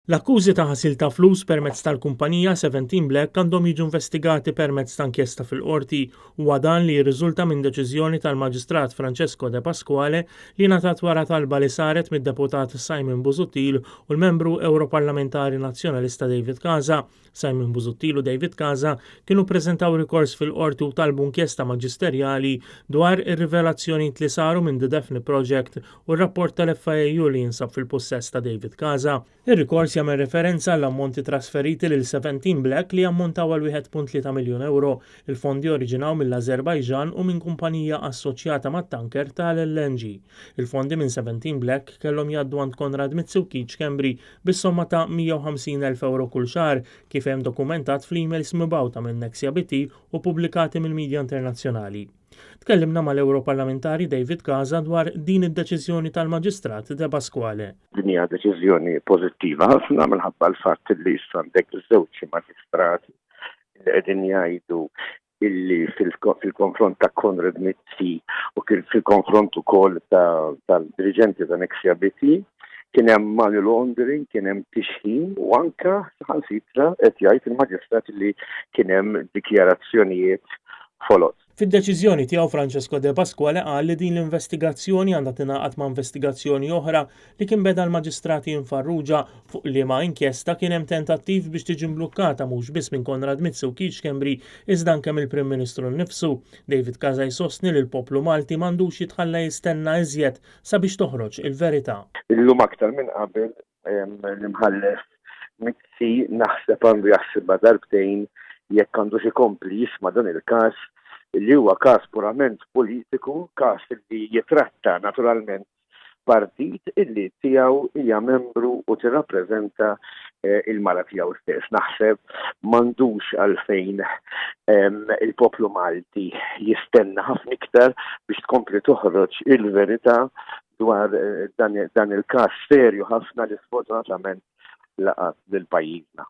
L-akkużi ta' ħasil ta' flus permezz tal-kumpanija 17 Black għandhom jiġu investigati permezz ta' inkjesta fil-qorti huwa dan li jirriżulta minn deċiżjoni tal-Maġistrat Francesco De Pasquale li ngħatat wara talba li saret mid-deputat Simon Busuttil u l-membru Ewroparlamentari Nazzjonalista David Casa. Simon Busuttil u David Casa kienu ppreżentaw rikors fil-qorti u talbu inkjesta maġisterjali dwar ir-rivelazzjonijiet li saru minn The Daphne Project u r-rapport tal-FIU li jinsab fil-possess ta' David Casa. Ir-rikors jagħmel referenza għall ammonti trasferiti lil 17 Black li ammontaw għal 1.3 miljun euro. Il-fondi oriġinaw mill-Azerbajġan u minn kumpanija assoċjata mat-tanker tal-LNG. Il-fondi minn 17 Black kellhom jgħaddu għand Konrad Mitsukic Kembri bis-somma ta' 150,000 euro kull xahar kif hemm dokumentat fl-emails mibgħuta minn Nexia BT u pubblikati mill-midja internazzjonali. Tkellimna mal-Ewroparlamentari David Casa dwar din id-deċiżjoni tal-Maġistrat De Pasquale. Din hija deċiżjoni pożittiva ħafna minħabba l-fatt li issa għandek iż-żewġ maġistrati li qegħdin jgħidu illi fil-konfront ta' Konrad Mizzi u fil-konfront ukoll tal-dirigenti ta' Nexia BT kien hemm money laundering, kien hemm tixħim u anke saħansitra qed jgħid il-Maġistrat li kien hemm dikjarazzjonijiet folot. Fid-deċiżjoni tiegħu Francesco De Pasquale qal li din l-investigazzjoni għandha tingħaqad ma' investigazzjoni oħra li kien beda l-maġistrati infarruġa fuq liema inkjesta kien hemm tentattiv biex tiġi mblukkata mhux biss minn Konrad Mitsukic Kembri iżda anke mill-Prim Ministru nnifsu. David Casa jsostni li l-poplu Malti m'għandux jitħalla jistenna iżjed sabiex toħroġ il-verità. Illum aktar minn qabel l-imħallef Mizzi naħseb għandu jaħsibha darbtejn jekk għandu ikompli jisma' dan il-każ li huwa każ purament politiku, każ li jitratta naturalment partit illi tiegħu hija membru u tirrappreżenta il-mara tiegħu stess. Naħseb m'għandux għalfejn il-poplu Malti jistenna ħafna iktar biex tkompli toħroġ il-verità dwar dan il-każ serju ħafna li sfortunatament laqat lil pajjiżna.